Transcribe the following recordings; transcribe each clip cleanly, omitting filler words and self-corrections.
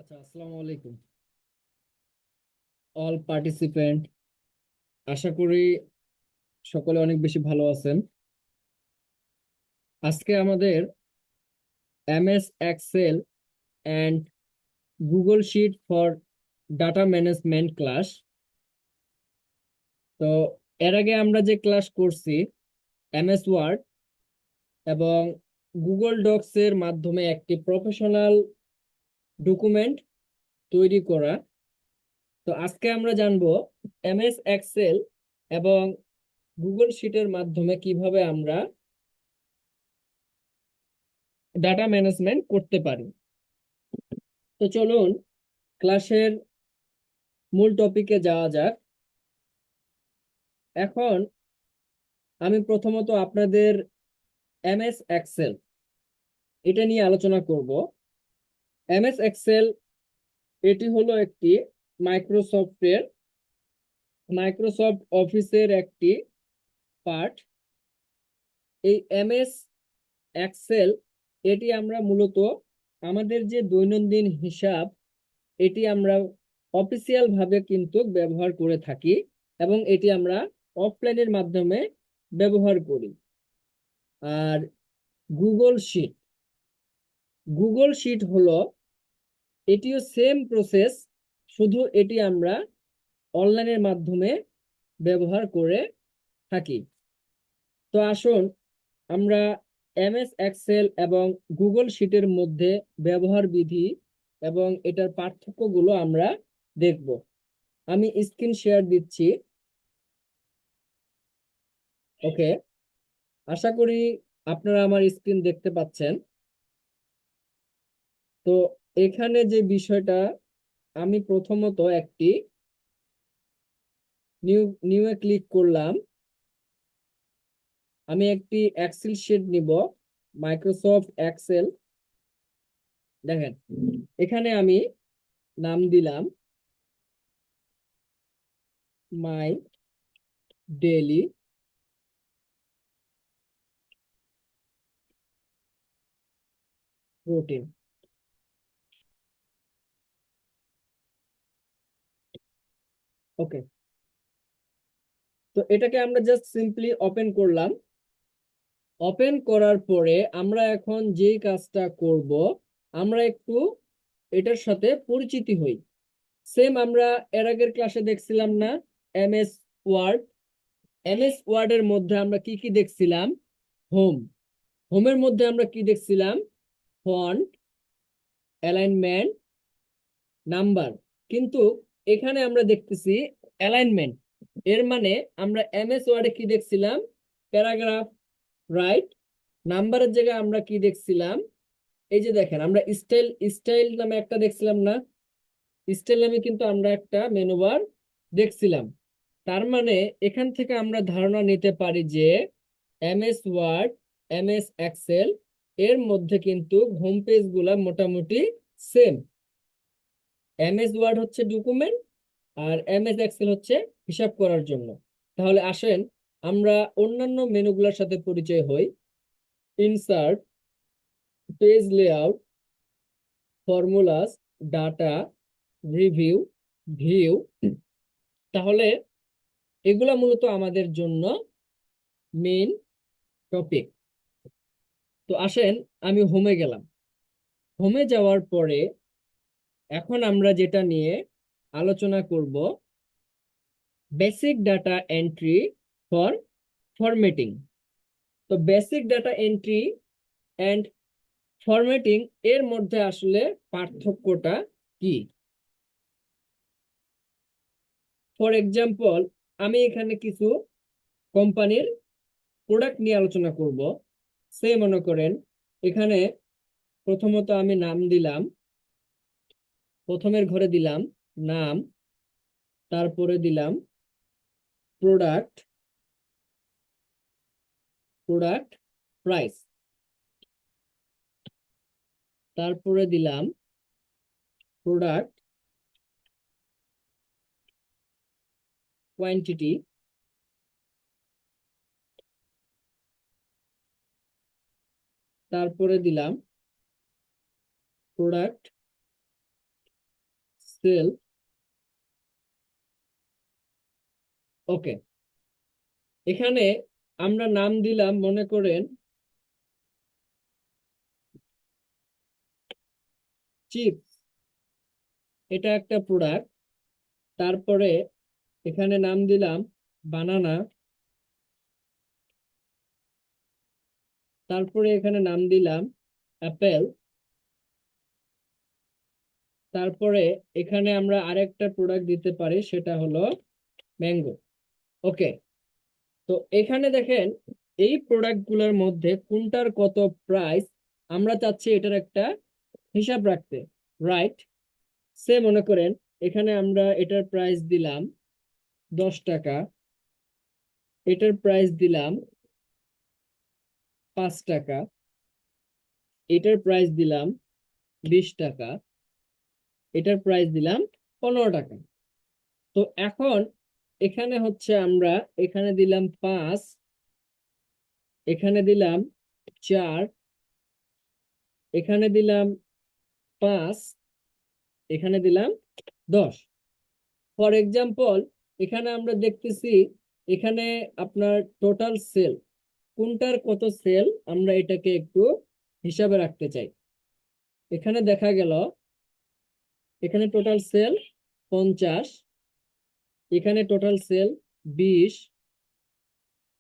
আচ্ছা, আসসালামু আলাইকুম অল পার্টিসিপেন্ট। আশা করি সকলে অনেক বেশি ভালো আছেন। আজকে আমাদের MS Excel and Google sheet for data management class. তো এর আগে আমরা যে ক্লাস করছি এমএস ওয়ার্ড এবং গুগল ডকস এর মাধ্যমে একটি প্রফেশনাল ডকুমেন্ট তৈরি করা। তো আজকে আমরা জানবো এমএস এক্সেল এবং গুগল শিটের মাধ্যমে কিভাবে আমরা ডাটা ম্যানেজমেন্ট করতে পারি। তো চলুন ক্লাসের মূল টপিকে যাওয়া যাক। এখন আমি প্রথমত আপনাদের এমএস এক্সেল এটা নিয়ে আলোচনা করব। এমএস এক্সেল এটি হলো একটি মাইক্রোসফটের মাইক্রোসফট অফিসের একটি পার্ট। এই এমএস এক্সেল এটি আমরা মূলত আমাদের যে দৈনন্দিন হিসাব এটি আমরা অফিসিয়াল ভাবে কিন্তু ব্যবহার করে থাকি এবং এটি আমরা অফলাইনের মাধ্যমে ব্যবহার করি। আর গুগল শিট গুগল শিট হলো এটিও সেম প্রসেস, শুধু এটি আমরা অনলাইনের মাধ্যমে ব্যবহার করে থাকি। তো আসুন আমরা এমএস এক্সেল এবং গুগল শিটের মধ্যে ব্যবহার বিধি এবং এটার পার্থক্যগুলো আমরা দেখব। আমি স্ক্রিন শেয়ার দিচ্ছি। ওকে, আশা করি আপনারা আমার স্ক্রিন দেখতে পাচ্ছেন। তো এখানে যে বিষয়টা, আমি প্রথমত একটি নিউ ক্লিক করলাম। আমি একটি এক্সেল শিট নিব, মাইক্রোসফট এক্সেল। দেখেন এখানে আমি নাম দিলাম মাই ডেইলি রুটিন। ওকে, তো এটাকে আমরা জাস্ট সিম্পলি ওপেন করলাম। ওপেন করার পরে আমরা এখন যেই কাজটা করব, আমরা একটু এটার সাথে পরিচিতি হই। সেম আমরা এর আগের ক্লাসে দেখছিলাম না এমএস ওয়ার্ড। এমএস ওয়ার্ডের মধ্যে আমরা কি কি দেখছিলাম? হোম। হোমের মধ্যে আমরা কি দেখছিলাম? Font, alignment, number. কিন্তু এখানে আমরা দেখতেছি অ্যালাইনমেন্ট। এর মানে আমরা এমএস ওয়ার্ডে কি দেখছিলাম? Paragraph, right. নাম্বারের জায়গায় আমরা কি দেখছিলাম? এই যে দেখেন আমরা স্টাইল স্টাইল নামে একটা দেখছিলাম না? স্টাইল নামে কিন্তু আমরা একটা মেনু বার দেখছিলাম। তার মানে এখান থেকে আমরা ধারণা নিতে পারি যে এমএস ওয়ার্ড, এমএস এক্সেল এর মধ্যে কিন্তু হোম পেজ গুলা মোটামুটি সেম। এমএস ওয়ার্ড হচ্ছে ডকুমেন্ট আর এমএস এক্সেল হচ্ছে হিসাব করার জন্য। তাহলে আসেন আমরা অন্যান্য মেনুগুলোর সাথে পরিচয় হই। Insert, page layout, formulas, data, review, view. তাহলে এগুলা মূলত আমাদের জন্য মেইন টপিক। তো আসেন আমি হোমে গেলাম। হোমে যাওয়ার পরে এখন আমরা যেটা নিয়ে আলোচনা করব, basic data entry for formatting. তো basic data entry and formatting এর মধ্যে আসলে পার্থক্যটা কি? ফর এক্সাম্পল, আমি এখানে কিছু কোম্পানির প্রোডাক্ট নিয়ে আলোচনা করব। সে মনে করেন এখানে প্রথমত আমি নাম দিলাম, প্রথমের ঘরে দিলাম নাম, তারপরে দিলাম প্রোডাক্ট, প্রোডাক্ট প্রাইস, তারপরে দিলাম প্রোডাক্ট কোয়ান্টিটি, তারপরে দিলাম প্রোডাক্ট সেল। ওকে, এখানে আমরা নাম দিলাম, মনে করেন চিপস, এটা একটা প্রোডাক্ট। তারপরে এখানে নাম দিলাম বানানা। তারপরে এখানে নাম দিলাম অ্যাপেল। তারপরে এখানে আমরা আরেকটা প্রোডাক্ট দিতে পারি, সেটা হলো ম্যাঙ্গো। ওকে, তো এখানে দেখেন এই প্রোডাক্ট গুলোর মধ্যে কোনটার কত প্রাইস আমরা চাচ্ছি এটার একটা হিসাব রাখতে, রাইট? সে মনে করেন এখানে আমরা এটার প্রাইস দিলাম 10 টাকা, এটার প্রাইস দিলাম 5 টাকা, এটার প্রাইস দিলাম 20 টাকা, এটার প্রাইস দিলাম 15 টাকা। তো এখন এখানে হচ্ছে আমরা এখানে দিলাম 5, এখানে দিলাম 4, এখানে দিলাম 5, এখানে দিলাম 10। ফর এক্সাম্পল, এখানে আমরা দেখতেছি এখানে আপনার টোটাল সেল, কোনটার কত সেল আমরা এটাকে একটু হিসাবে রাখতে চাই। এখানে দেখা গেল এখানে টোটাল সেল 50, এখানে টোটাল সেল 20,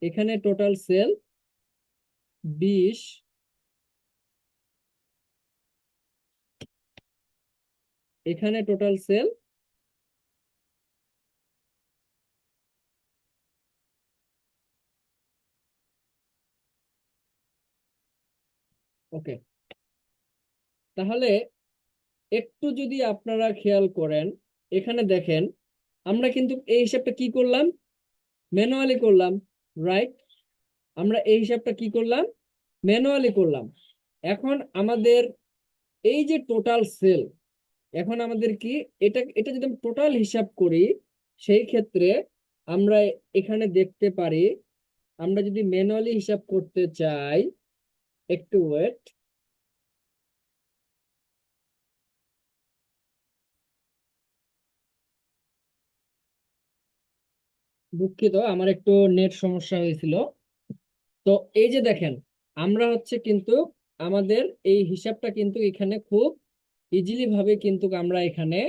এখানে টোটাল সেল 20, এখানে টোটাল সেল। ওকে, তাহলে একটু যদি আপনারা খেয়াল করেন, এখানে দেখেন আমরা কিন্তু এই হিসাবটা কি করলাম, ম্যানুয়ালি করলাম, রাইট? আমরা এই হিসাবটা কি করলাম, ম্যানুয়ালি করলাম। এখন আমাদের এই যে টোটাল সেল, এখন আমাদের কি এটা এটা যদি আমি টোটাল হিসাব করি, সেই ক্ষেত্রে আমরা এখানে দেখতে পারি, আমরা যদি ম্যানুয়ালি হিসাব করতে চাই, একটু ওয়েট। দুঃখিত, আমার একটু নেট সমস্যা হয়েছিল। তো এই যে দেখেন, আমরা হচ্ছে কিন্তু আমাদের এই হিসাবটা কিন্তু এখানে খুব ইজিলি ভাবে কিন্তু আমরা এখানে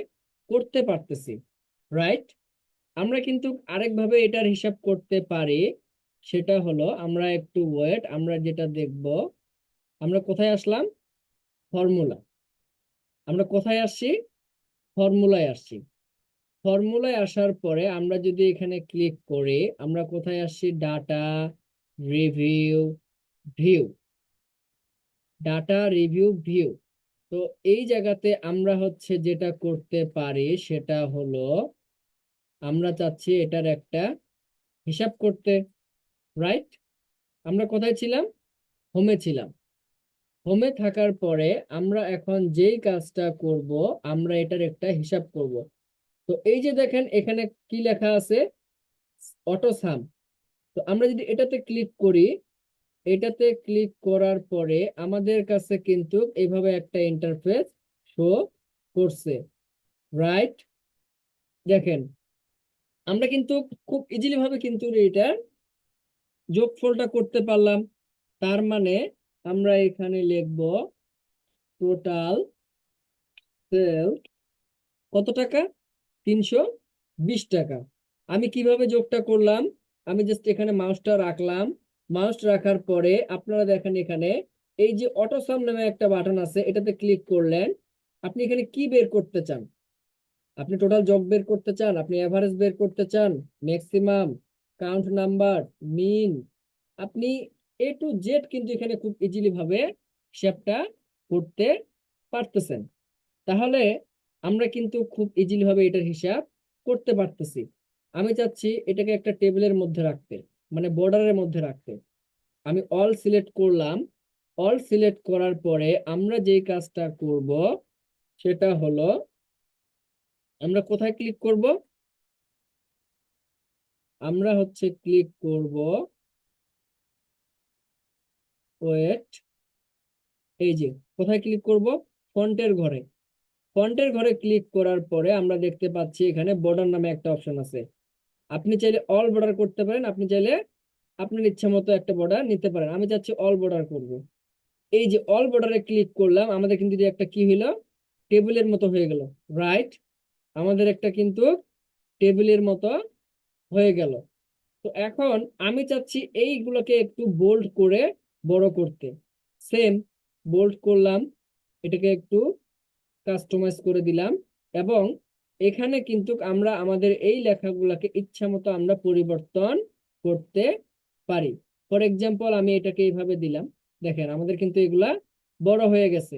করতে পারতেছি, রাইট? আমরা কিন্তু আরেকভাবে এটার হিসাব করতে পারি, সেটা হলো আমরা একটু ওয়েট, আমরা যেটা দেখব, আমরা কোথায় আসলাম, ফর্মুলা। আমরা কোথায় আসছি, ফর্মুলায় আসছি। ফর্মুলায় আসার পরে আমরা যদি এখানে ক্লিক করি, আমরা কোথায় আসছি, data, review, view, data, review, view. তো এই জায়গাতে আমরা হচ্ছে যেটা করতে পারি সেটা হলো আমরা চাচ্ছি এটার একটা হিসাব করতে, রাইট? আমরা কোথায় ছিলাম, হোমে ছিলাম। হোমে থাকার পরে আমরা এখন যেই কাজটা করব, আমরা এটার একটা হিসাব করব। তো এই যে দেখেন এখানে কি লেখা আছে, অটো সাম। তো আমরা যদি এটাতে ক্লিক করি, এটাতে ক্লিক করার পরে আমাদের কাছে কিন্তু এইভাবে একটা ইন্টারফেস শো করছে, রাইট? দেখেন আমরা কিন্তু খুব ইজিলি ভাবে কিন্তু এটার যোগফলটা করতে পারলাম। তার মানে আমরা এখানে লিখব টোটাল সেল কত টাকা, 320 টাকা। আমি কিভাবে যোগটা করলাম, আমি জাস্ট এখানে মাউসটা রাখলাম। মাউস রাখার পরে আপনারা দেখেন এখানে এই যে অটো সাম নামে একটা বাটন আছে, এটাতে ক্লিক করলেন। আপনি এখানে কি বের করতে চান, আপনি টোটাল যোগ বের করতে চান, আপনি এভারেজ বের করতে চান, ম্যাক্সিমাম, কাউন্ট নাম্বার, মিন, আপনি এ টু জেড কিন্তু এখানে খুব ইজিলি ভাবে হিসাবটা করতে পারতেছেন। তাহলে আমরা কিন্তু খুব ইজিলি ভাবে এটার হিসাব করতে পারতেছি। আমি চাচ্ছি এটাকে একটা টেবিলের মধ্যে রাখতে, মানে বর্ডারের মধ্যে রাখতে। আমি অল সিলেক্ট করলাম। অল সিলেক্ট করার পরে আমরা যেই কাজটা করব সেটা হলো আমরা কোথায় ক্লিক করব, আমরা হচ্ছে ক্লিক করব, ওয়েট, এই যে কোথায় ক্লিক করব, ফন্টের ঘরে। ফন্টের ঘরে ক্লিক করার পরে আমরা দেখতে পাচ্ছি এখানে বর্ডার নামে একটা অপশন আছে। আপনি চাইলে অল বর্ডার করতে পারেন, আপনি চাইলে আপনার ইচ্ছা মতো একটা বর্ডার নিতে পারেন। আমি চাচ্ছি অল বর্ডার করব। এই যে অল বর্ডারে ক্লিক করলাম, আমাদের কিন্তু যে একটা কি হলো, টেবিলের মতো হয়ে গেল, রাইট? আমাদের একটা কিন্তু টেবিলের মতো হয়ে গেল। তো এখন আমি চাচ্ছি এইগুলোকে একটু বোল্ড করে বড় করতে। সেম, বোল্ড করলাম, এটাকে একটু কাস্টমাইজ করে দিলাম, এবং এখানে কিন্তু আমরা আমাদের এই লেখাগুলোকে ইচ্ছা মতো আমরা পরিবর্তন করতে পারি। ফর এক্সাম্পল আমি এটাকে এইভাবে দিলাম, দেখেন আমাদের কিন্তু এগুলা বড় হয়ে গেছে।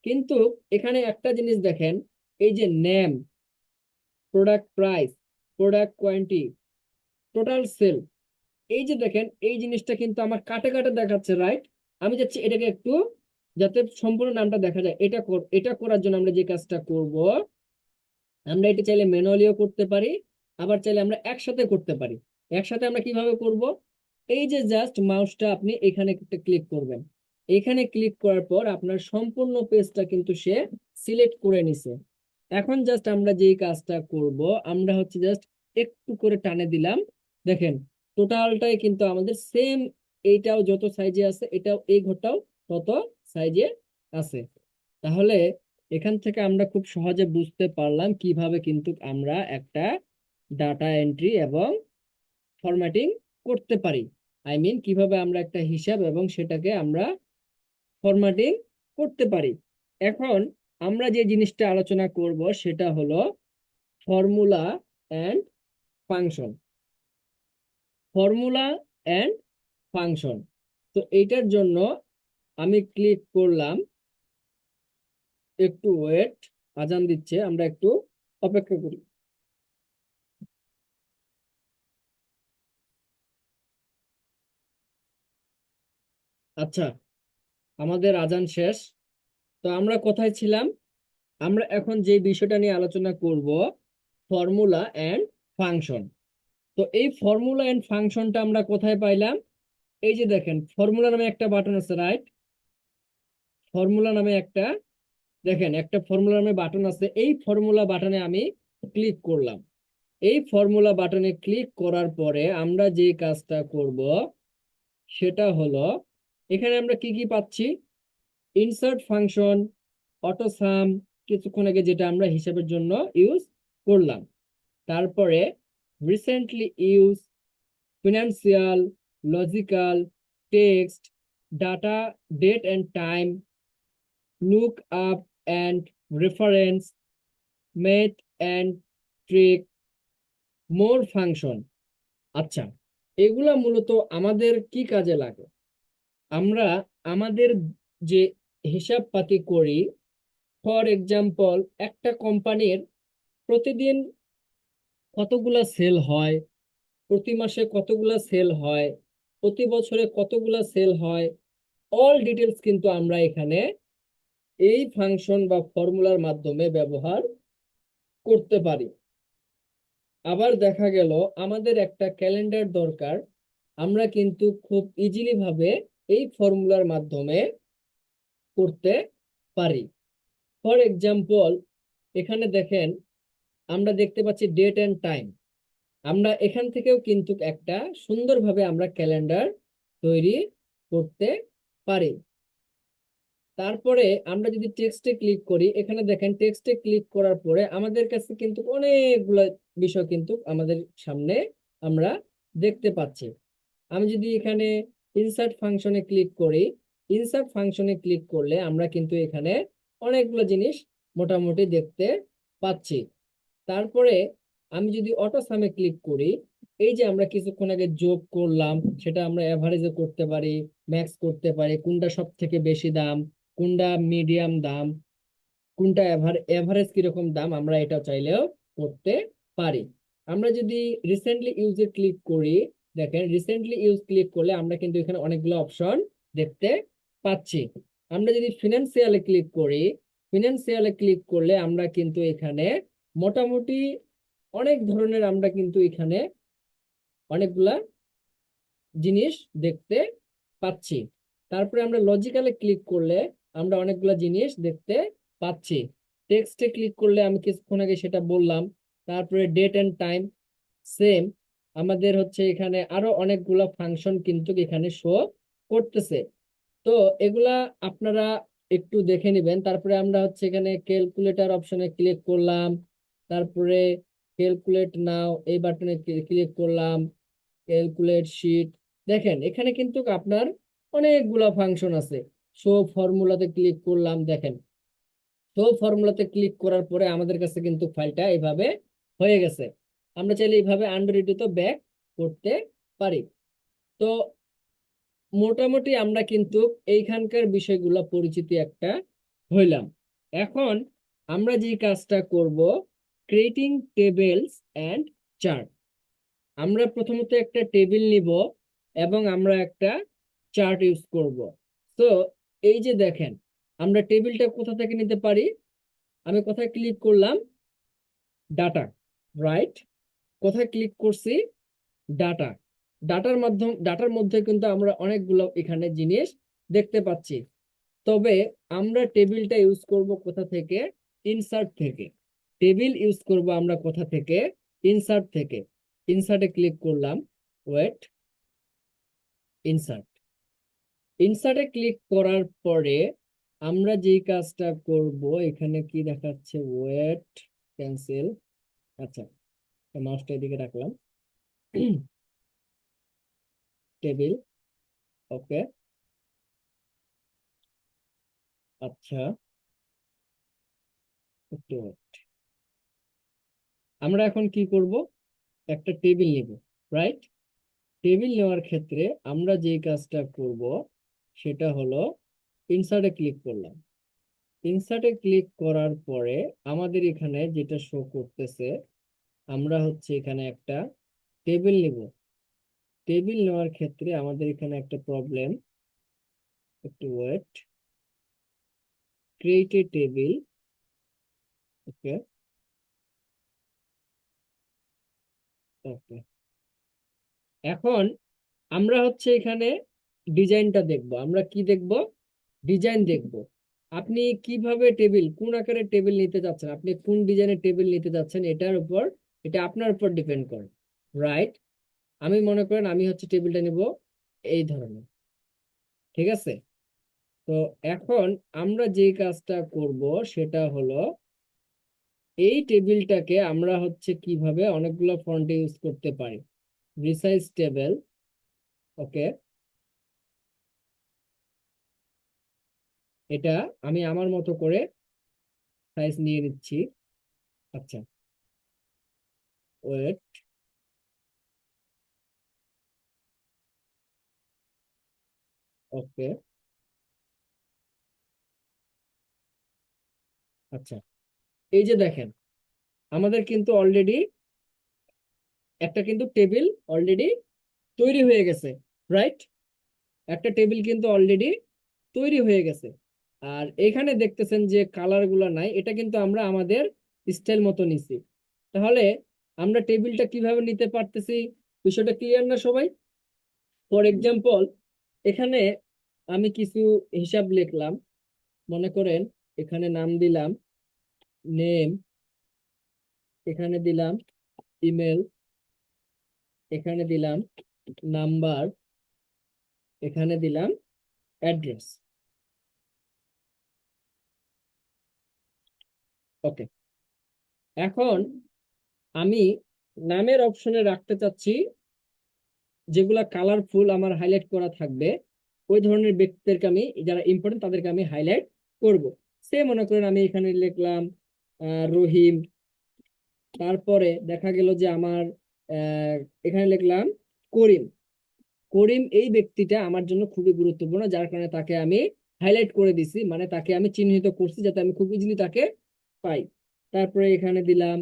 কিন্তু এখানে একটা জিনিস দেখেন, এই যে name, product price, product quantity, total sell, এই যে দেখেন এই জিনিসটা কিন্তু আমার কাটে কাটে দেখাচ্ছে, রাইট? আমি চাচ্ছি এটাকে একটু যাতে সম্পূর্ণ নামটা দেখা যায়, এটা করার জন্য আমরা যে কাজটা করব, আমরা এটা চাইলে ম্যানুয়ালিও করতে পারি, আবার চাইলে আমরা একসাথে করতে পারি। একসাথে আমরা কিভাবে করব, এই যে জাস্ট মাউসটা আপনি এখানে একটা ক্লিক করবেন, এখানে ক্লিক করার পর আপনার সম্পূর্ণ পেজটা কিন্তু সে সিলেক্ট করে নিছে। এখন জাস্ট আমরা যেই কাজটা করব, আমরা হচ্ছে জাস্ট একটু করে টানে দিলাম, দেখেন টোটালটাই কিন্তু আমাদের সেম, এইটাও যত সাইজে আছে এটাও, এই ঘরটাও তত সাইজে আছে। তাহলে এখান থেকে আমরা খুব সহজে বুঝতে পারলাম কিভাবে কিন্তু আমরা একটা ডাটা এন্ট্রি এবং ফরম্যাটিং করতে পারি। আই মিন কিভাবে আমরা একটা হিসাব এবং সেটাকে আমরা ফরম্যাটিং করতে পারি। এখন আমরা যে জিনিসটা আলোচনা করব সেটা হলো formula and function. Formula and function. তো এইটার জন্য আমি ক্লিক করলাম, একটু ওয়েট, আজান দিচ্ছে, আমরা একটু অপেক্ষা করি। আচ্ছা, আমাদের আজান শেষ। তো আমরা কোথায় ছিলাম? আমরা এখন যে বিষয়টা নিয়ে আলোচনা করব, ফর্মুলা অ্যান্ড ফাংশন। তো এই ফর্মুলা অ্যান্ড ফাংশনটা আমরা কোথায় পাইলাম? এই যে দেখেন ফর্মুলা নামে একটা বাটন আছে, রাইট? ফর্মুলা নামে একটা, দেখেন একটা ফর্মুলা নামে বাটন আছে, এই ফর্মুলা বাটনে আমি ক্লিক করলাম। এই ফর্মুলা বাটনে ক্লিক করার পরে আমরা যে কাজটা করব সেটা হলো, এখানে আমরা কি কি পাচ্ছি, ইনসার্ট ফাংশন, অটো সাম, কিছুক্ষণ আগে যেটা আমরা হিসাবের জন্য ইউজ করলাম। তারপরে recently use, financial, logical, text, data, date and time, look up and reference, math and trig, more function. আচ্ছা, এগুলা মূলত আমাদের কি কাজে লাগে? আমরা আমাদের যে হিসাব পাতি করি, ফর এক্সাম্পল একটা কোম্পানির প্রতিদিন কতগুলা সেল হয়, প্রতি মাসে কতগুলা সেল হয়, প্রতি বছরে কতগুলা সেল হয়, অল ডিটেলস কিন্তু আমরা এখানে এই ফাংশন বা ফর্মুলার মাধ্যমে ব্যবহার করতে পারি। আবার দেখা গেল আমাদের একটা ক্যালেন্ডার দরকার, আমরা কিন্তু খুব ইজিলি ভাবে এই ফর্মুলার মাধ্যমে করতে পারি। ফর এক্সাম্পল এখানে দেখেন আমরা দেখতে পাচ্ছি ডেট অ্যান্ড টাইম, আমরা এখান থেকেও কিন্তু একটা সুন্দরভাবে আমরা ক্যালেন্ডার তৈরি করতে পারি। তারপরে আমরা যদি টেক্সটে ক্লিক করি, এখানে দেখেন টেক্সটে ক্লিক করার পরে আমাদের কাছে কিন্তু অনেকগুলো বিষয় কিন্তু আমাদের সামনে আমরা দেখতে পাচ্ছি। আমি যদি এখানে ইনসার্ট ফাংশনে ক্লিক করি, ইনসার্ট ফাংশনে ক্লিক করলে আমরা কিন্তু এখানে অনেকগুলো জিনিস মোটামুটি দেখতে পাচ্ছি। তারপরে আমি যদি অটো সামে ক্লিক করি, এই যে আমরা কিছুক্ষণ আগে যোগ করলাম সেটা আমরা এভারেজে করতে পারি, ম্যাক্স করতে পারি, কোনটা সব থেকে বেশি দাম, কোনটা মিডিয়াম দাম, কোনটা এভারেজ কিরকম দাম, আমরা এটা চাইলেও করতে পারি। আমরা যদি রিসেন্টলি ইউজে ক্লিক করি, দেখেন রিসেন্টলি ইউজ ক্লিক করলে আমরা কিন্তু এখানে অনেকগুলো অপশন দেখতে পাচ্ছি। আমরা যদি ফিনান্সিয়ালে ক্লিক করি, ফিনান্সিয়ালে ক্লিক করলে আমরা কিন্তু এখানে মোটামুটি অনেক ধরনের আমরা কিন্তু এখানে অনেকগুলা জিনিস দেখতে পাচ্ছি। তারপরে আমরা লজিক্যালে ক্লিক করলে আমরা অনেকগুলা জিনিস দেখতে পাচ্ছি। টেক্সটে ক্লিক করলে আমি কিছুক্ষণ আগে সেটা বললাম। তারপরে ডেট এন্ড টাইম সেম, আমাদের হচ্ছে এখানে আরো অনেকগুলা ফাংশন কিন্তু এখানে শো করতেছে। তো এগুলা আপনারা একটু দেখে নেবেন। তারপরে আমরা হচ্ছে এখানে ক্যালকুলেটর অপশনে ক্লিক করলাম, তারপরে ক্যালকুলেট নাও এই বাটনে ক্লিক করলাম, ক্যালকুলেট শীট। দেখেন এখানে কিন্তু আপনার অনেকগুলা ফাংশন আছে। শো ফর্মুলাতে ক্লিক করলাম, দেখেন শো ফর্মুলাতে ক্লিক করার পরে আমাদের কাছে কিন্তু ফাইলটা এইভাবে হয়ে গেছে। আমরা চাইলে এইভাবে আন্ডার তো ব্যাক করতে পারি। তো মোটামুটি আমরা কিন্তু এইখানকার বিষয়গুলো পরিচিতি একটা হইলাম। এখন আমরা যে কাজটা করব, ক্রিয়েটিং টেবিলস এন্ড চার্ট। আমরা প্রথমত একটা টেবিল নিব এবং আমরা একটা চার্ট ইউজ করব। তো এই যে দেখেন, আমরা টেবিলটা কোথা থেকে নিতে পারি? আমি কোথায় ক্লিক করলাম? Data, right? কোথায় ক্লিক করছি? ডাটা। ডাটার মধ্যে কিন্তু আমরা অনেকগুলো এখানে জিনিস দেখতে পাচ্ছি। তবে আমরা টেবিলটা ইউজ করব কোথা থেকে? ইনসার্ট থেকে। টেবিল ইউজ করব আমরা কোথা থেকে? ইনসার্ট থেকে। ইনসার্টে ক্লিক করলাম, ওয়েট, ইনসার্ট। ইনসার্টে ক্লিক করার পরে আমরা যেই কাজটা করব, এখানে কি দেখাচ্ছে? Wait, cancel. আচ্ছা, মাউসটা এদিকে রাখলাম। টেবিল, ওকে, আচ্ছা, একটু wait। আমরা এখন কি করব? একটা টেবিল নিব, রাইট? টেবিল নেওয়ার ক্ষেত্রে আমরা যে কাজটা করব সেটা হলো ইনসার্টে ক্লিক করলাম। ইনসার্টে ক্লিক করার পরে আমাদের এখানে যেটা শো করতেছে, আমরা হচ্ছে এখানে একটা টেবিল নিব। টেবিল নেওয়ার ক্ষেত্রে আমাদের এখানে একটা প্রবলেম, একটু ওয়েট, ক্রিয়েট এ টেবিল, ওকে, ওকে। এখন আমরা হচ্ছে এখানে ডিজাইনটা দেখব। আমরা কি দেখব? ডিজাইন দেখব। আপনি কিভাবে টেবিল, কোন আকারের টেবিল নিতে চাচ্ছেন, আপনি কোন ডিজাইনের টেবিল নিতে চাচ্ছেন, এটার উপর, এটা আপনার উপর ডিপেন্ড করে, রাইট? আমি মনে করেন আমি হচ্ছে টেবিলটা নিব এই ধরনের, ঠিক আছে? তো এখন আমরা যে কাজটা করব সেটা হলো এই টেবিলটাকে আমরা হচ্ছে কিভাবে অনেকগুলো ফন্টে ইউজ করতে পারি। রিসাইজ টেবিল, ওকে, এটা আমি আমার মতো করে সাইজ নিয়ে নিচ্ছি। আচ্ছা, ওয়েট, ওকে, আচ্ছা। এই যে দেখেন, আমাদের কিন্তু অলরেডি একটা কিন্তু টেবিল অলরেডি তৈরি হয়ে গেছে, রাইট? একটা টেবিল কিন্তু অলরেডি তৈরি হয়ে গেছে। আর এখানে দেখতেছেন যে কালার গুলা নাই, এটা কিন্তু আমরা আমাদের স্টাইল মতো নিছি। তাহলে আমরা টেবিলটা কিভাবে নিতে পারতেছি, বিষয়টা ক্লিয়ার না সবাই? ফর এক্সাম্পল, এখানে আমি কিছু হিসাব লিখলাম, মনে করেন এখানে নাম দিলাম নেম, এখানে দিলাম ইমেল, এখানে দিলাম নাম্বার, এখানে দিলাম অ্যাড্রেস, ওকে। এখন আমি নামের অপশনে রাখতে চাচ্ছি যেগুলা কালারফুল আমার হাইলাইট করা থাকবে, ওই ধরনের ব্যক্তিদেরকে আমি, যারা ইম্পর্টেন্ট তাদেরকে আমি হাইলাইট করব। সে মনে করেন আমি এখানে লিখলাম রহিম। তারপরে দেখা গেল যে আমার আহ, এখানে লিখলাম করিম। করিম এই ব্যক্তিটা আমার জন্য খুবই গুরুত্বপূর্ণ, যার কারণে তাকে আমি হাইলাইট করে দিছি, মানে তাকে আমি চিহ্নিত করছি যাতে আমি খুব ইজিলি তাকে পাই। তারপরে এখানে দিলাম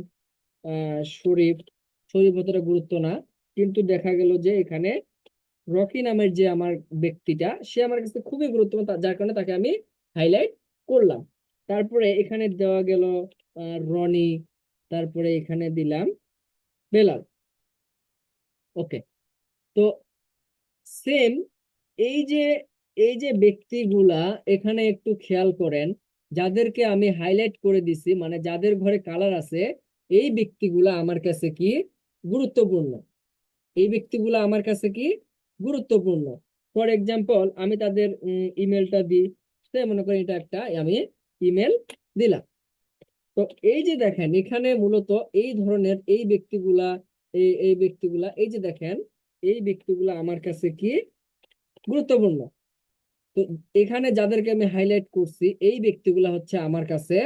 শরীফ। শরীফ অতটা গুরুত্ব না, কিন্তু দেখা গেল যে এখানে রকি নামের যে আমার ব্যক্তিটা, সে আমার কাছে খুবই গুরুত্বপূর্ণ, যার কারণে তাকে আমি হাইলাইট করলাম। তারপরে এখানে দেওয়া গেল রনি। তারপরে এখানে দিলাম বেলাল, ওকে। তো সেম, এই যে এই যে ব্যক্তিগুলা, এখানে একটু খেয়াল করেন যাদেরকে আমি হাইলাইট করে দিছি, মানে যাদের ঘরে কালার আছে, এই ব্যক্তিগুলা আমার কাছে কি গুরুত্বপূর্ণ। এই ব্যক্তিগুলো আমার কাছে কি গুরুত্বপূর্ণ। ফর এক্সাম্পল, আমি তাদের ইমেলটা দিই। সে মনে করি এটা একটা আমি ইমেল দিলাম। তো এই যে দেখেন এখানে মূলত এই ধরনের এই ব্যক্তিগুলা, এই ব্যক্তিগুলা, এই যে দেখেন এই ব্যক্তিগুলা আমার কাছে কি গুরুত্বপূর্ণ। তো এখানে যাদেরকে আমি হাইলাইট করছি এই ব্যক্তিগুলা হচ্ছে আমার কাছে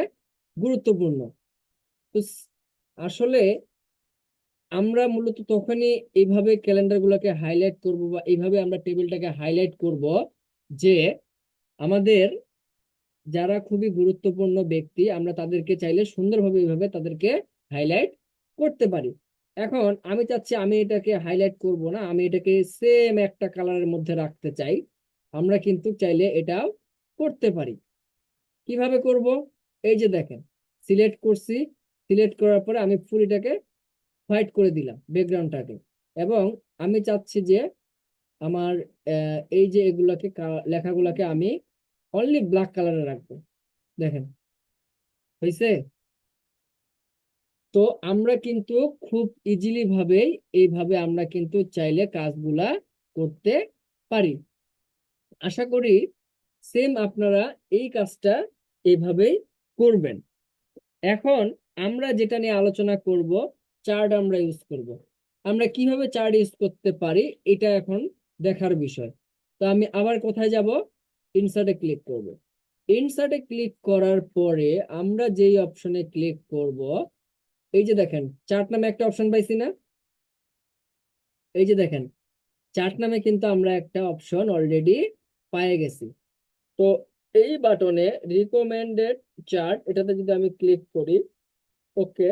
গুরুত্বপূর্ণ। তো আসলে আমরা মূলত তখনই এইভাবে ক্যালেন্ডার গুলোকে হাইলাইট করব, বা এইভাবে আমরা টেবিলটাকে হাইলাইট করব, যে আমাদের যারা খুবই গুরুত্বপূর্ণ ব্যক্তি আমরা তাদেরকে চাইলে সুন্দরভাবে এইভাবে তাদেরকে হাইলাইট করতে পারি। এখন আমি চাচ্ছি আমি এটাকে হাইলাইট করব না, আমি এটাকে সেম একটা কালারের মধ্যে রাখতে চাই। আমরা কিন্তু চাইলে এটাও করতে পারি। কিভাবে করব? এই যে দেখেন, সিলেক্ট করছি, সিলেক্ট করার পরে আমি ফুল এটাকে হোয়াইট করে দিলাম ব্যাকগ্রাউন্ডটাকে। এবং আমি চাচ্ছি যে আমার এই যে এগুলাকে লেখাগুলাকে আমি অনলি ব্ল্যাক কালারে রাখবো। দেখেন হয়েছে। তো আমরা কিন্তু খুব ইজিলি ভাবেই এইভাবে আমরা কিন্তু চাইলে কাজগুলা করতে পারি। আশা করি সেম আপনারা এই কাজটা এইভাবেই করবেন। এখন আমরা যেটা নিয়ে আলোচনা করব, চার্ট আমরা ইউজ করব। আমরা কিভাবে চার্ট ইউজ করতে পারি এটা এখন দেখার বিষয়। তো আমি আবার কোথায় যাব? ইনসার্টে ক্লিক করব। ইনসার্টে ক্লিক করার পরে আমরা যেই অপশনে ক্লিক করব, এই যে দেখেন চার্ট নামে একটা অপশন পাইছি না? এই যে দেখেন চার্ট নামে কিন্তু আমরা একটা অপশন অলরেডি পেয়ে গেছি। তো এই বাটনে রিকমেন্ডেড চার্ট, এটাতে যদি আমি ক্লিক করি, ওকে,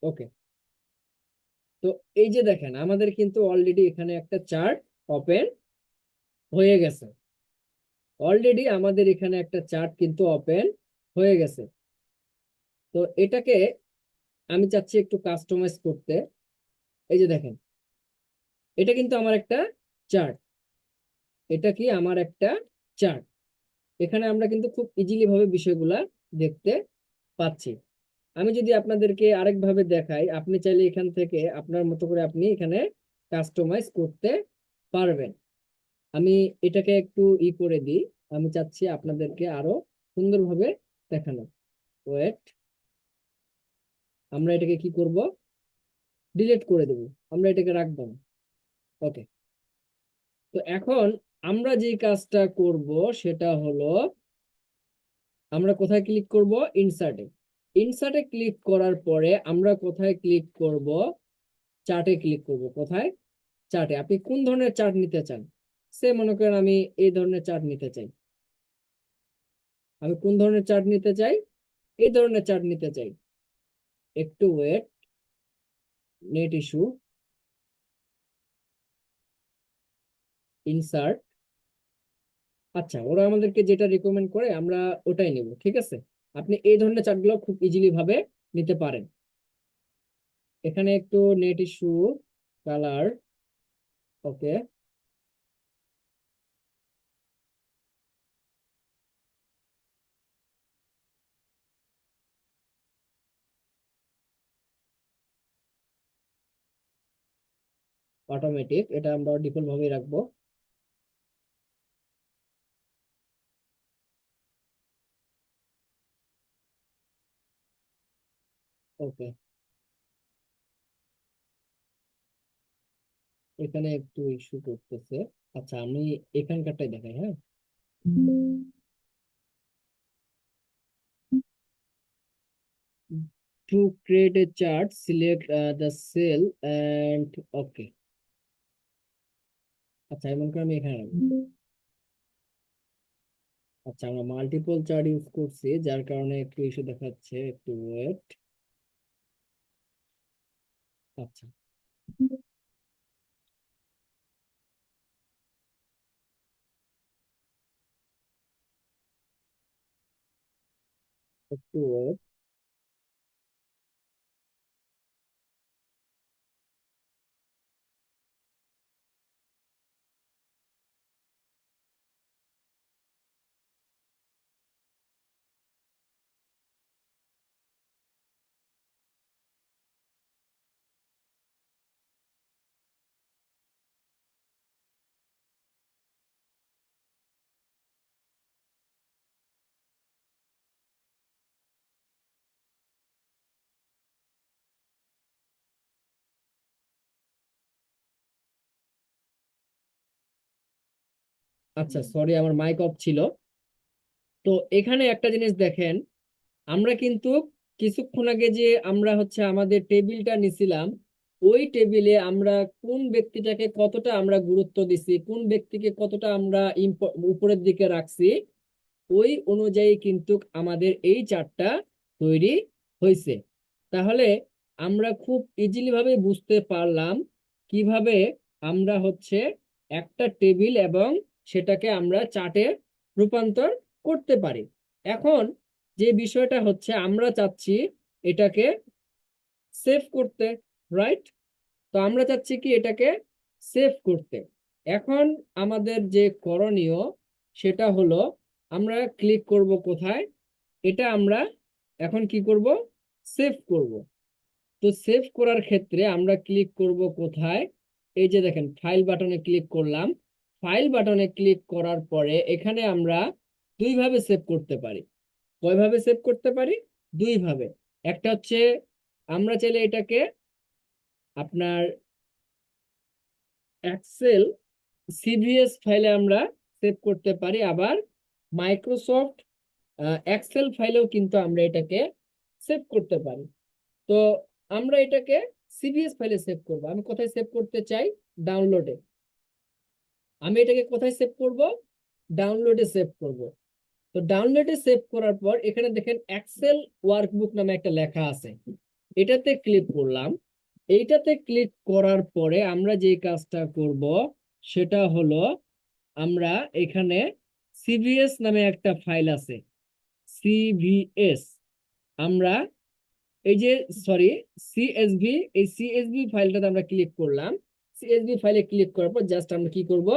ওকে। তো এই যে দেখেন আমাদের কিন্তু অলরেডি এখানে একটা চার্ট ওপেন হয়ে গেছে। অলরেডি আমাদের এখানে একটা চার্ট কিন্তু ওপেন হয়ে গেছে। তো এটাকে আমি চাচ্ছি একটু কাস্টমাইজ করতে। এই যে দেখেন এটা কিন্তু আমার একটা চার্ট। এটা কি আমার একটা চার্ট। এখানে আমরা কিন্তু খুব ইজিলি ভাবে বিষয়গুলা দেখতে পাচ্ছি। আমি যদি আপনাদেরকে আরেকভাবে দেখাই, আপনি চাইলে এখান থেকে আপনার মতো করে আপনি এখানে কাস্টমাইজ করতে পারবেন। আমি এটাকে একটু করে দিই। আমি চাচ্ছি আপনাদেরকে আরো সুন্দরভাবে দেখানো। ওয়েট, আমরা এটাকে কি করব? ডিলিট করে দেব। আমরা এটাকে রাখবো না। ওকে। তো এখন আমরা যে কাজটা করব সেটা হলো, আমরা কোথায় ক্লিক করব? ইনসার্টে। ইনসার্টে ক্লিক করার পরে আমরা কোথায় ক্লিক করব? চার্টে ক্লিক করব। কোথায়? চার্টে। আপনি কোন ধরনের চার্ট নিতে চান? সে মনে করেন আমি এই ধরনের চার্ট নিতে চাই। আমি কোন ধরনের চার্ট নিতে চাই? এই ধরনের চার্ট নিতে চাই। একটু ওয়েট, নেট ইস্যু, ইনসার্ট। আচ্ছা, ওরা আমাদেরকে যেটা রিকমেন্ড করে আমরা ওটাই নেব, ঠিক আছে। আপনি এই ধরনের চার্টগুলো খুব ইজিলি ভাবে নিতে পারেন। এখানে একটু নেট ইস্যু, কালার, ওকে, অটোমেটিক, এটা আমরা ডিফল্ট ভাবে রাখবো। ওকে, এখানে একটু ইস্যু করতেছে। আচ্ছা, আমি এখানকারটাই দেখাই, হ্যাঁ। To create a chart, select the cell and okay. আচ্ছা, এমন করে আমি এখানে রাখবো। আচ্ছা, আমরা মাল্টিপল চার্ট ইউজ করছি যার কারণে একটু ইস্যু দেখাচ্ছে, একটু ওয়েট। আচ্ছা, একটু ওয়েট। আচ্ছা সরি, আমার মাইক অফ ছিল। তো এখানে একটা জিনিস দেখেন, আমরা কিন্তু কিছুক্ষণ আগে যে আমরা হচ্ছে আমাদের টেবিলটা নিছিলাম, ওই টেবিলে আমরা কোন ব্যক্তিটাকে কতটা আমরা গুরুত্ব দিছি, কোন ব্যক্তিকে কতটা আমরা উপরের দিকে রাখছি, ওই অনুযায়ী কিন্তু আমাদের এই চার্টটা তৈরি হয়েছে। তাহলে আমরা খুব ইজিলি ভাবে বুঝতে পারলাম কিভাবে আমরা হচ্ছে একটা টেবিল এবং সেটাকে আমরা চার্টে রূপান্তর করতে পারি। এখন যে বিষয়টা হচ্ছে, আমরা চাচ্ছি এটাকে সেভ করতে, রাইট? তো আমরা চাচ্ছি কি এটাকে সেভ করতে। এখন আমাদের যে করণীয় সেটা হলো, আমরা ক্লিক করব কোথায়, এটা আমরা এখন কি করব, সেভ করব। তো সেভ করার ক্ষেত্রে আমরা ক্লিক করব কোথায়, এই যে দেখেন ফাইল বাটনে ক্লিক করলাম। ফাইল বাটনে ক্লিক করার পরে এখানে আমরা দুইভাবে সেভ করতে পারি। কয়ভাবে সেভ করতে পারি? দুইভাবে। একটা হচ্ছে আমরা চাইলে এটাকে আপনার এক্সেল সিভিএস ফাইলে আমরা সেভ করতে পারি, আবার মাইক্রোসফট এক্সেল ফাইলেও কিন্তু আমরা এটাকে সেভ করতে পারি। তো আমরা এটাকে সিভিএস ফাইলে সেভ করব। আমি কোথায় সেভ করতে চাই? ডাউনলোডে। আমি এটাকে কোথায় সেভ করব? ডাউনলোডে সেভ করব। তো ডাউনলোডে সেভ করার পর এখানে দেখেন এক্সেল ওয়ার্কবুক নামে একটা লেখা আছে, এটাতে ক্লিক করলাম। এইটাতে ক্লিক করার পরে আমরা যে কাজটা করব সেটা হলো, আমরা এখানে সিভিএস নামে একটা ফাইল আছে, সিভিএস, আমরা এই যে সরি সিএসভি, এই সিএসভি ফাইলটাতে আমরা ক্লিক করলাম। সিএসভি ফাইলে ক্লিক করার পর জাস্ট আমরা কি করব,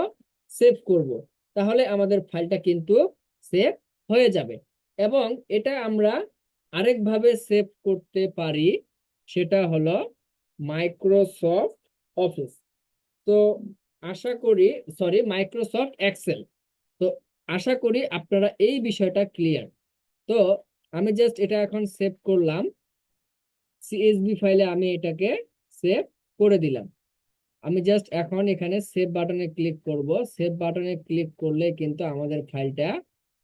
সেভ করব। তাহলে আমাদের ফাইলটা কিন্তু সেভ হয়ে যাবে। এবং এটা আমরা আরেকভাবে সেভ করতে পারি, সেটা হলো মাইক্রোসফট অফিস। তো আশা করি, সরি মাইক্রোসফট এক্সেল। তো আশা করি আপনারা এই বিষয়টা ক্লিয়ার। তো আমি জাস্ট এটা এখন সেভ করলাম, সিএসভি ফাইলে আমি এটাকে সেভ করে দিলাম। আমি জাস্ট এখন এখানে সেভ বাটনে ক্লিক করব। সেভ বাটনে ক্লিক করলে কিন্তু আমাদের ফাইলটা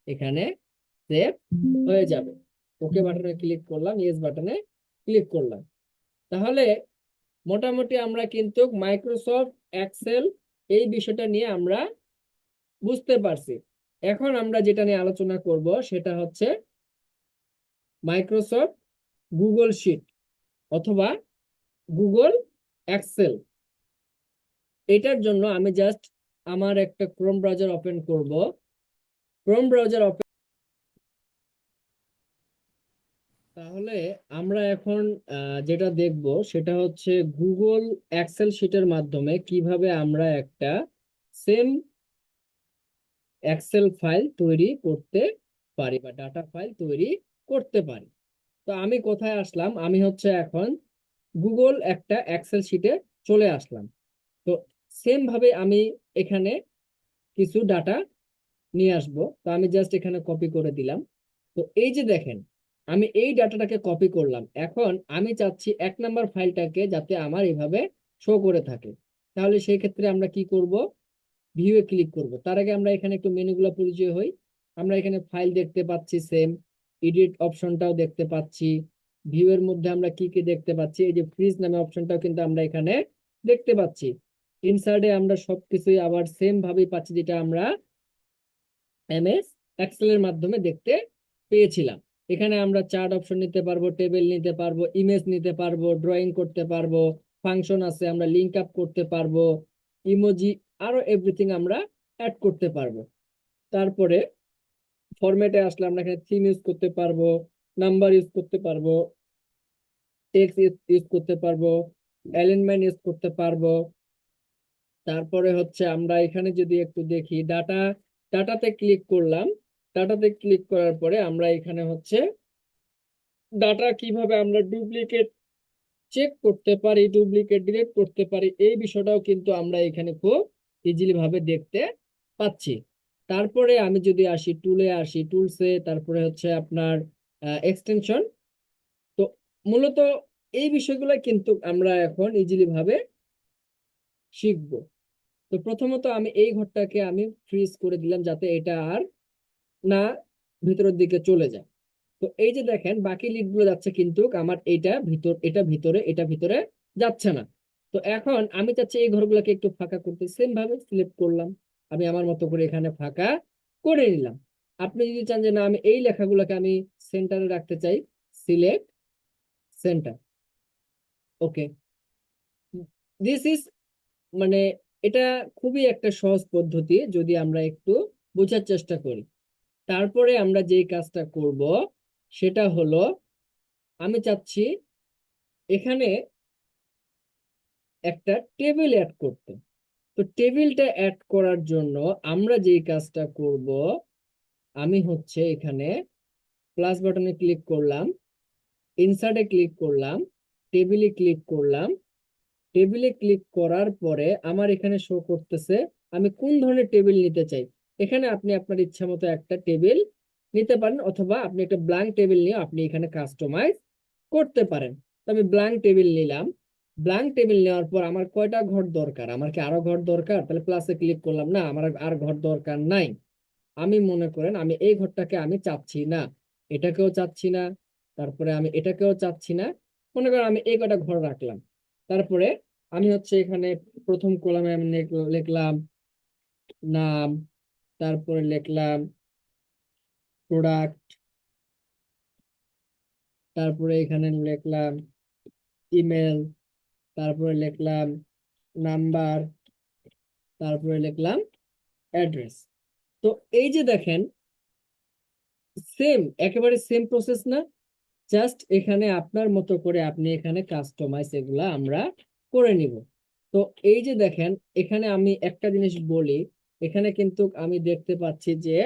এখানে সেভ হয়ে যাবে। ওকে বাটনে ক্লিক করলাম, ইয়েস বাটনে ক্লিক করলাম। তাহলে মোটামুটি আমরা কিন্তু মাইক্রোসফট এক্সেল এই বিষয়টা নিয়ে আমরা বুঝতে পারছি। এখন আমরা যেটা নিয়ে আলোচনা করব সেটা হচ্ছে মাইক্রোসফট গুগল শিট অথবা গুগল এক্সেল। এটার জন্য আমি জাস্ট আমার একটা ক্রোম ব্রাউজার ওপেন করব। ক্রোম ব্রাউজার ওপেন, তাহলে আমরা এখন যেটা দেখব সেটা হচ্ছে গুগল এক্সেল শিটের মাধ্যমে কিভাবে আমরা একটা সেম এক্সেল ফাইল তৈরি করতে পারি বা ডাটা ফাইল তৈরি করতে পারি। তো আমি কোথায় আসলাম, আমি হচ্ছে এখন গুগল একটা এক্সেল শিটে চলে আসলাম। তো সেম ভাবে আমি এখানে কিছু ডাটা নিয়ে আসবো। তো আমি জাস্ট এখানে কপি করে দিলাম। তো এই যে দেখেন, আমি এই ডাটাটাকে কপি করলাম। এখন আমি চাচ্ছি 1 নাম্বার ফাইলটাকে যাতে আমার এভাবে শো করে থাকে। তাহলে সেই ক্ষেত্রে আমরা কি করব, ভিউ এ ক্লিক করব। তার আগে আমরা এখানে একটু মেনুগুলো পরিচয় হই। আমরা এখানে ফাইল দেখতে পাচ্ছি, সেম এডিট অপশনটাও দেখতে পাচ্ছি। ভিউ এর মধ্যে আমরা কি কি দেখতে পাচ্ছি, এই যে ফ্রিজ নামে অপশনটাও কিন্তু আমরা এখানে দেখতে পাচ্ছি। ইনসার্টে আমরা সবকিছুই আবার সেম ভাবেই পাচ্ছি, যেটা আমরা এমএস এক্সেল এর মাধ্যমে দেখতে পেয়েছিলাম। এখানে আমরা চার্ট অপশন নিতে পারবো, টেবিল নিতে পারবো, ইমেজ নিতে পারবো, ড্রয়িং করতে পারবো, ফাংশন আছে আমরা লিঙ্ক আপ করতে পারবো, ইমোজি, আরো এভরিথিং আমরা অ্যাড করতে পারবো। তারপরে ফরম্যাটে আসলে আমরা এখানে থিম ইউজ করতে পারবো, নাম্বার ইউজ করতে পারবো, টেক্সট ইউজ করতে পারবো, অ্যালাইনমেন্ট ইউজ করতে পারবো। তারপরে হচ্ছে আমরা এখানে যদি একটু দেখি, ডাটাতে ক্লিক করলাম। ডাটাতে ক্লিক করার পরে আমরা এখানে হচ্ছে ডাটা কিভাবে আমরা ডুপ্লিকেট চেক করতে পারি, ডুপ্লিকেট ডিলিট করতে পারি, এই বিষয়টাও কিন্তু আমরা এখানে খুব ইজিলি ভাবে দেখতে পাচ্ছি। তারপরে আমি যদি আসি টুলে, আসি টুলসে, তারপরে হচ্ছে আপনার এক্সটেনশন। তো মূলত এই বিষয়গুলো কিন্তু আমরা এখন ইজিলি ভাবে শিখবো। তো প্রথমত আমি এই ঘরটাকে আমি ফ্রিজ করে দিলাম যাতে এটা আর না ভিতরের দিকে চলে যায়। তো এই যে দেখেন বাকি লিড গুলো যাচ্ছে, কিন্তু আমার এটা ভিতরে যাচ্ছে না। তো এখন আমি চাচ্ছি এই ঘরগুলোকে একটু ফাঁকা করতে, সেম ভাবে সিলেক্ট করলাম, আমি আমার মতো করে এখানে ফাঁকা করে নিলাম। আপনি যদি চান যে না আমি এই লেখাগুলোকে আমি সেন্টারে রাখতে চাই, select centre. Okay, this is মানে এটা খুবই একটা সহজ পদ্ধতি যদি আমরা একটু বোঝার চেষ্টা করি। তারপরে আমরা যেই কাজটা করব সেটা হলো, আমি চাচ্ছি এখানে একটা টেবিল অ্যাড করতে। তো টেবিলটা অ্যাড করার জন্য আমরা যেই কাজটা করব, আমি হচ্ছে এখানে প্লাস বাটনে ক্লিক করলাম, ইনসার্টে ক্লিক করলাম, টেবিলে ক্লিক করলাম। টেবিলে ক্লিক করার পরে আমার এখানে শো করতেছে আমি কোন ধরনের টেবিল নিতে চাই। এখানে আপনি আপনার ইচ্ছা মতো একটা টেবিল নিতে পারেন, অথবা আপনি একটা ব্ল্যাঙ্ক টেবিল নিয়ে আপনি এখানে কাস্টমাইজ করতে পারেন। তো আমি ব্ল্যাঙ্ক টেবিল নিলাম। ব্ল্যাঙ্ক টেবিল নেওয়ার পর আমার কয়টা ঘর দরকার, আমার কি আরো ঘর দরকার? তাহলে প্লাসে ক্লিক করলাম, না আমার আর ঘর দরকার নাই। আমি মনে করেন আমি এই ঘরটাকে আমি চাচ্ছি না, এটাকেও চাচ্ছি না, তারপরে আমি এটাকেও চাচ্ছি না। মনে করেন আমি এই কটা ঘর রাখলাম। তারপরে আমি হচ্ছে এখানে প্রথম কলামে আমি লিখলাম নাম, তারপরে লিখলাম প্রোডাক্ট, তারপরে এখানে লিখলাম ইমেল, তারপরে লিখলাম নাম্বার, তারপরে লিখলাম অ্যাড্রেস। তো এই যে দেখেন সেম, একেবারে সেম প্রসেস না? জাস্ট এখানে আপনার মতো করে আপনি এখানে কাস্টমাইজ এগুলা আমরা করে নিব। তো এই যে দেখেন এখানে আমি একটা জিনিস বলি, এখানে কিন্তু আমি দেখতে পাচ্ছি যে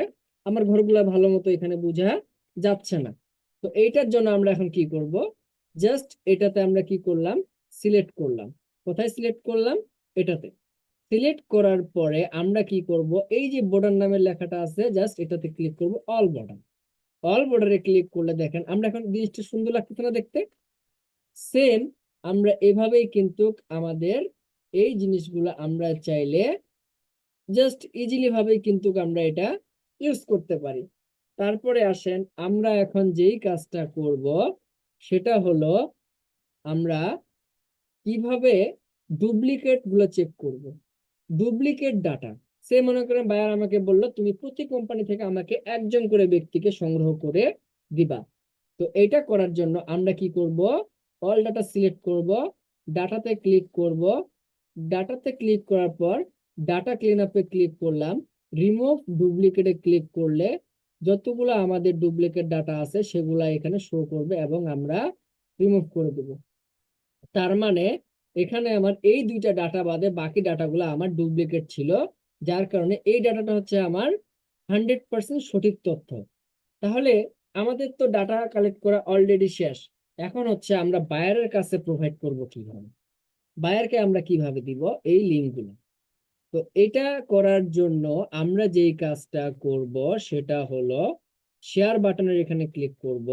আমার ঘরগুলা ভালো মতো এখানে বোঝা যাচ্ছে না। তো এইটার জন্য আমরা এখন কি করব, জাস্ট এটাতে আমরা কি করলাম, সিলেক্ট করলাম। কোথায় সিলেক্ট করলাম? এটাতে সিলেক্ট করার পরে আমরা কি করব, এই যে বর্ডার নামের লেখাটা আছে জাস্ট এটাতে ক্লিক করব, অল বর্ডার। অল বর্ডারে ক্লিক করলে দেখেন আমরা এখন জিনিসটা সুন্দর লাগতেছে না দেখতে? সেম আমরা এভাবেই কিন্তু আমাদের এই জিনিসগুলো আমরা চাইলে জাস্ট ইজিলি ভাবেই কিন্তু আমরা এটা ইউজ করতে পারি। তারপরে আসেন আমরা এখন যেই কাজটা করব সেটা হলো, আমরা কিভাবে ডুপ্লিকেট গুলো চেক করব। ডুপ্লিকেট ডাটা, সে মনে করেন বায়ার আমাকে বললো তুমি প্রতি কোম্পানি থেকে আমাকে একজন করে ব্যক্তিকে সংগ্রহ করে দিবা। তো এটা করার জন্য আমরা কি করব, অল ডাটা সিলেক্ট করব, ডাটাতে ক্লিক করব। ডাটাতে ক্লিক করার পর ডাটা ক্লিন আপে ক্লিক করলাম, রিমুভ ডুপ্লিকেটে ক্লিক করলে যতগুলো আমাদের ডুপ্লিকেট ডাটা আছে সেগুলা এখানে শো করবে এবং আমরা রিমুভ করে দেব। তার মানে এখানে আমার এই দুইটা ডাটা বাদে বাকি ডাটাগুলো আমার ডুপ্লিকেট ছিল, যার কারণে এই ডাটাটা হচ্ছে আমার 100% সঠিক তথ্য। তাহলে আমাদের তো ডাটা কালেক্ট করা অলরেডি শেষ। এখন হচ্ছে আমরা বায়ারের কাছে প্রোভাইড করব কিভাবে, বায়ারকে আমরা কিভাবে দিব এই লিঙ্কগুলো। তো এটা করার জন্য আমরা যেই কাজটা করব সেটা হলো শেয়ার বাটনের এখানে ক্লিক করব।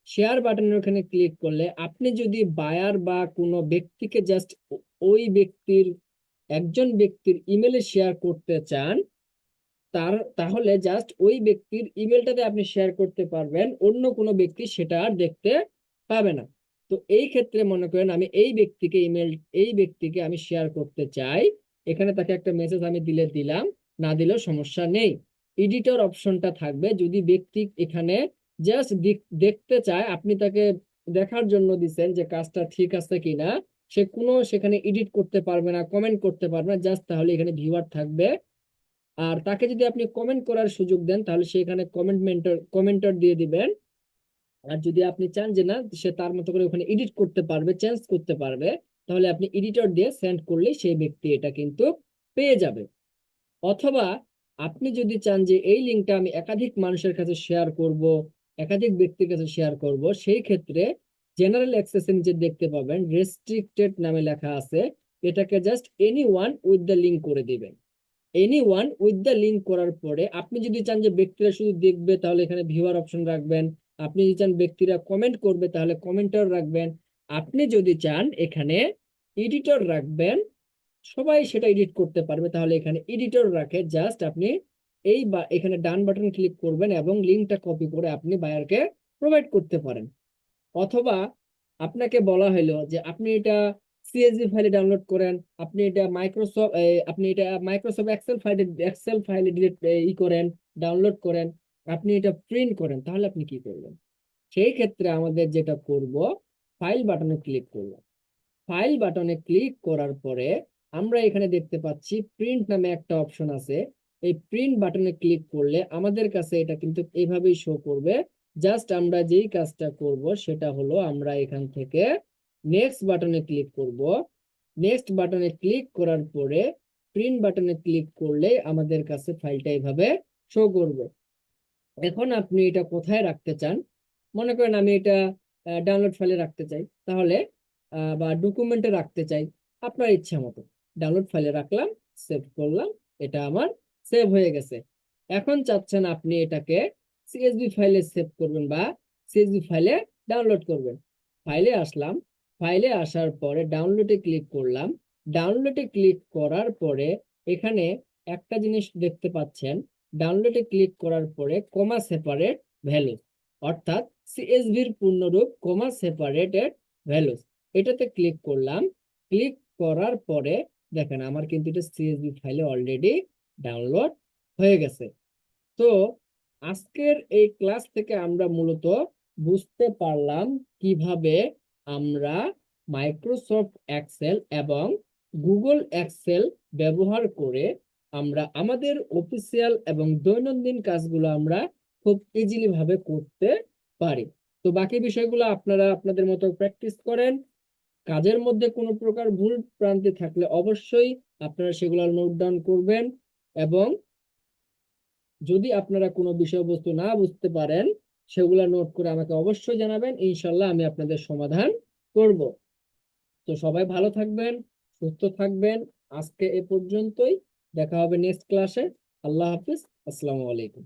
শেয়ার বাটনের এখানে ক্লিক করলে আপনি যদি বায়ার বা কোনো ব্যক্তিকে জাস্ট ওই ব্যক্তির একজন ব্যক্তির ইমেলে শেয়ার করতে চান, তাহলে জাস্ট ওই ব্যক্তির ইমেলটাতে আপনি শেয়ার করতে পারবেন, অন্য কোনো ব্যক্তি সেটা আর দেখতে পাবে না। তো এই ক্ষেত্রে মনে করেন আমি এই ব্যক্তিকে আমি শেয়ার করতে চাই, এখানে তাকে একটা মেসেজ আমি দিলাম, না দিলেও সমস্যা নেই। এডিটর অপশনটা থাকবে, যদি ব্যক্তি এখানে জাস্ট দেখতে চায়, আপনি তাকে দেখার জন্য দিচ্ছেন যে কাজটা ঠিক আছে কিনা, সে কোনো সেখানে এডিট করতে পারবে না, কমেন্ট করতে পারবে না, জাস্ট তাহলে এখানে ভিউয়ার থাকবে। আর তাকে যদি আপনি কমেন্ট করার সুযোগ দেন তাহলে সেখানে কমেন্টার দিয়ে দিবেন। আর যদি আপনি চান যে না সে তার মতো করে ওখানে এডিট করতে পারবে, চেঞ্জ করতে পারবে, তাহলে আপনি এডিটর দিয়ে সেন্ড করলেই সেই ব্যক্তি এটা কিন্তু পেয়ে যাবে। অথবা আপনি যদি চান যে এই লিঙ্কটা আমি একাধিক মানুষের কাছে শেয়ার করব, একাধিক ব্যক্তির কাছে শেয়ার করব, সেই ক্ষেত্রে জেনারেল অ্যাক্সেসে নিচে দেখতে পাবেন রেস্ট্রিক্টেড নামে লেখা আছে, এটাকে just any one with the link করে দিবেন। Any one with the link করার পরে আপনি যদি চান যে ব্যক্তিরা শুধু দেখবে তাহলে এখানে ভিউয়ার অপশন রাখবেন, আপনি যদি চান ব্যক্তিরা কমেন্ট করবে তাহলে কমেন্টার রাখবেন, আপনি যদি চান এখানে এডিটর রাখবেন, সবাই সেটা এডিট করতে পারবে। তাহলে এখানে এডিটর রাখে, জাস্ট আপনি এই বা এখানে ডান বাটন ক্লিক করবেন এবং লিঙ্কটা কপি করে আপনি বায়ারকে প্রোভাইড করতে পারেন। অথবা আপনাকে বলা হলো যে আপনি এটা সিএসভি ফাইলে ডাউনলোড করেন, আপনি এটা মাইক্রোসফট এক্সেল ফাইলে ডিলিট করেন, ডাউনলোড করেন, আপনি এটা প্রিন্ট করেন, তাহলে আপনি কি করবেন? সেই ক্ষেত্রে আমাদের যেটা করব, ফাইল বাটনে ক্লিক করব। ফাইল বাটনে ক্লিক করার পরে আমরা এখানে দেখতে পাচ্ছি প্রিন্ট নামে একটা অপশন আছে। এই প্রিন্ট বাটনে ক্লিক করলে আমাদের কাছে এটা কিন্তু এইভাবেই শো করবে। জাস্ট আমরা যেই কাজটা করব সেটা হলো আমরা এখান থেকে নেক্সট বাটনে ক্লিক করব। নেক্সট বাটনে ক্লিক করার পরে প্রিন্ট বাটনে ক্লিক করলে আমাদের কাছে ফাইলটা এইভাবে শো করবে। এখন আপনি এটা কোথায় রাখতে চান? মনে করেন আমি এটা ডাউনলোড ফাইলে রাখতে চাই, তাহলে বা ডকুমেন্টে রাখতে চাই, আপনার ইচ্ছা মতো ডাউনলোড ফাইলে রাখলাম, সেভ করলাম, এটা আমার সেভ হয়ে গেছে। এখন চাচ্ছেন আপনি এটাকে সিএসভি ফাইলে সেভ করবেন বা সিএসভি ফাইলে ডাউনলোড করবেন। ফাইলে আসলাম, ফাইলে আসার পরে ডাউনলোডে ক্লিক করলাম। ডাউনলোডে ক্লিক করার পরে এখানে একটা জিনিস দেখতে পাচ্ছেন, ডাউনলোডে ক্লিক করার পরে কমা সেপারেট ভ্যালু, অর্থাৎ সিএসভির পূর্ণরূপ কমা সেপারেটেড ভ্যালুস, এটাতে ক্লিক করলাম। ক্লিক করার পরে দেখেন আমার কিন্তু এটা সিএসভি ফাইলে অলরেডি ডাউনলোড হয়ে গেছে। তো আজকের এই ক্লাস থেকে আমরা মূলত বুঝতে পারলাম কিভাবে আমরা মাইক্রোসফট এক্সেল এবং গুগল এক্সেল ব্যবহার করে আমরা আমাদের অফিসিয়াল এবং দৈনন্দিন কাজগুলো আমরা খুব ইজিলি ভাবে করতে পারি। তো বাকি বিষয়গুলো আপনারা আপনাদের মতো প্র্যাকটিস করেন। কাজের মধ্যে কোনো প্রকার ভুল প্রান্তি থাকলে অবশ্যই আপনারা সেগুলো নোট ডাউন করবেন, এবং যদি আপনারা কোনো বিষয়বস্তু না বুঝতে পারেন সেগুলা নোট করে আমাকে অবশ্যই জানাবেন, ইনশাল্লাহ আমি আপনাদের সমাধান করব। তো সবাই ভালো থাকবেন, সুস্থ থাকবেন। আজকে এ পর্যন্তই, দেখা হবে নেক্সট ক্লাসে। আল্লাহ হাফিজ, আসসালামু আলাইকুম।